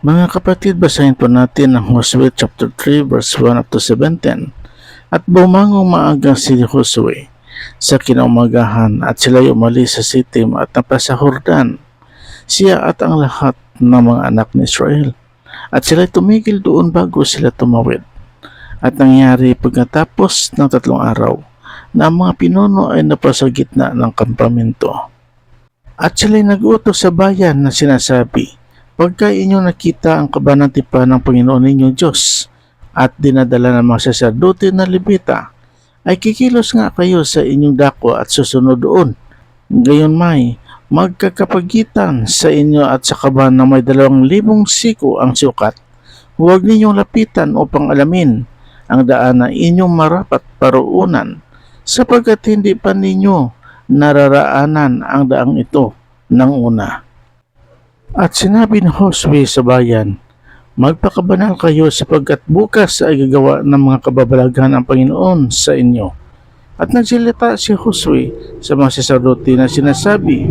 Mga kapatid, basahin po natin ang Josue chapter 3 verse 1 up to 17. At bumangong maaga si Josue sa kinaumagahan at sila'y umalis sa Sitim at napasa Jordan, siya at ang lahat ng mga anak ni Israel. At sila'y tumigil doon bago sila tumawid. At nangyari pagkatapos ng 3 araw na ang mga pinuno ay napasa gitna ng kampamento. At sila'y nag-utos sa bayan na sinasabi, pagka inyo nakita ang kabanatipan ng Panginoon ninyong Diyos at dinadala ng mga saserdote na Levita, ay kikilos nga kayo sa inyong dako at susunod doon. Gayon may magkakapagitan sa inyo at sa kaban na may 2,000 siko ang sukat. Huwag ninyong lapitan upang alamin ang daan na inyong marapat paruunan, sapagkat hindi pa ninyo nararaanan ang daang ito ng una. At sinabi ni Josue sa bayan, magpakabanal kayo sapagkat bukas ay gagawa ng mga kababalaghan ang Panginoon sa inyo. At nagsilita si Josue sa mga saserdote na sinasabi,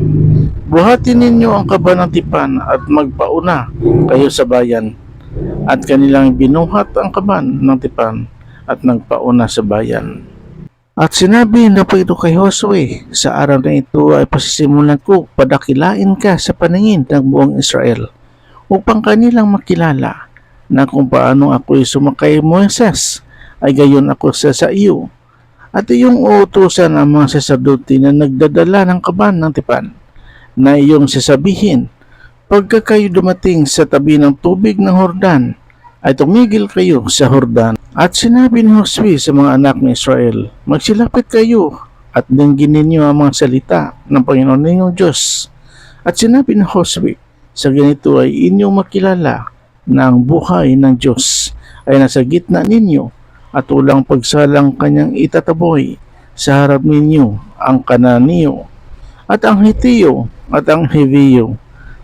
buhatin ninyo ang kaban ng tipan at magpauna kayo sa bayan. At kanilang binuhat ang kaban ng tipan at nagpauna sa bayan. At sinabi na po ito kay Josue, sa araw na ito ay pasisimulan ko padakilain ka sa paningin ng buong Israel, upang kanilang makilala na kung paano ako'y sumakay Moises, ay gayon ako sa iyo. At iyong uutusan ang mga saserdote na nagdadala ng kaban ng tipan, na iyong sasabihin, pagka kayo dumating sa tabi ng tubig ng Jordan, ay tumigil kayo sa Jordan. At sinabi ni Josue sa mga anak ni Israel, magsilapit kayo at dinggin ninyo ang mga salita ng Panginoon ninyong Diyos. At sinabi ni Josue, sa ganito ay inyong makilala na ang buhay ng Diyos ay nasa gitna ninyo at walang pagsalang kanyang itataboy sa harap ninyo ang Kananeo at ang Hitiyo at ang Heviyo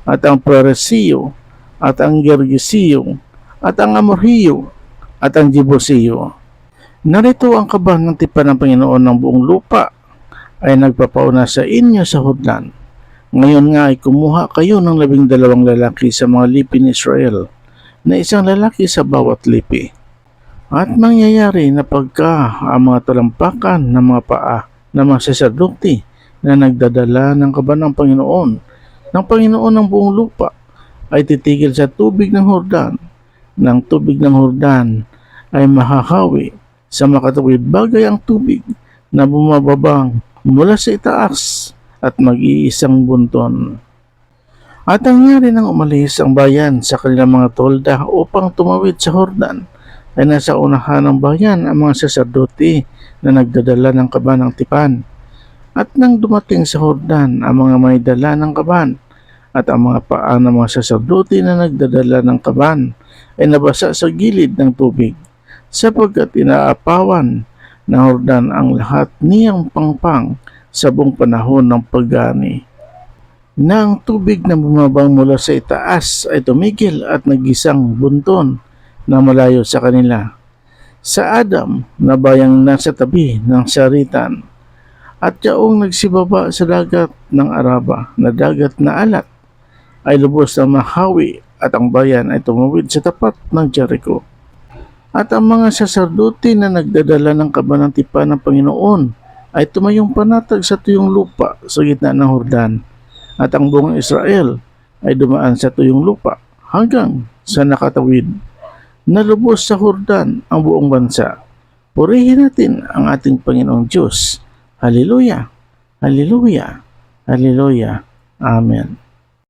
at ang Peresiyo at ang Gergesiyo at ang Amorhiyo at ang Jebusiyo. Narito ang kaban ng tipan ng Panginoon ng buong lupa ay nagpapauna sa inyo sa Jordan. Ngayon nga ay kumuha kayo ng 12 lalaki sa mga lipi ni Israel, na isang lalaki sa bawat lipi. At mangyayari na pagka ang mga talampakan ng mga paa ng mga saserdote na nagdadala ng kaban ng Panginoon ng buong lupa ay titigil sa tubig ng Jordan, ng tubig ng Jordan ay mahahawi sa makatawid bagay ang tubig na bumababang mula sa itaas at mag-iisang bunton. At nangyari nang umalis ang bayan sa kanilang mga tolda upang tumawid sa Jordan, ay nasa unahan ng bayan ang mga saserdote na nagdadala ng kaban ng tipan. At nang dumating sa Jordan ang mga may dala ng kaban at ang mga paa ng mga saserdote na nagdadala ng kaban ay nabasa sa gilid ng tubig, sapagkat inaapawan ng Jordan ang lahat niyang pangpang sa buong panahon ng paggani. Na ang tubig na bumabang mula sa itaas ay tumigil at nagisang bunton na malayo sa kanila. Sa Adam na bayang nasa tabi ng Saritan, at yaong nagsibaba sa dagat ng Araba na dagat na alat, ay lubos na mahawi at ang bayan ay tumawid sa tapat ng Jericho. At ang mga saserdote na nagdadala ng kaban ng tipan ng Panginoon ay tumayong panatag sa tuyong lupa sa gitna ng Jordan, at ang buong Israel ay dumaan sa tuyong lupa hanggang sa nakatawid. Nalubos sa Jordan ang buong bansa. Purihin natin ang ating Panginoong Diyos. Hallelujah! Hallelujah! Hallelujah! Amen.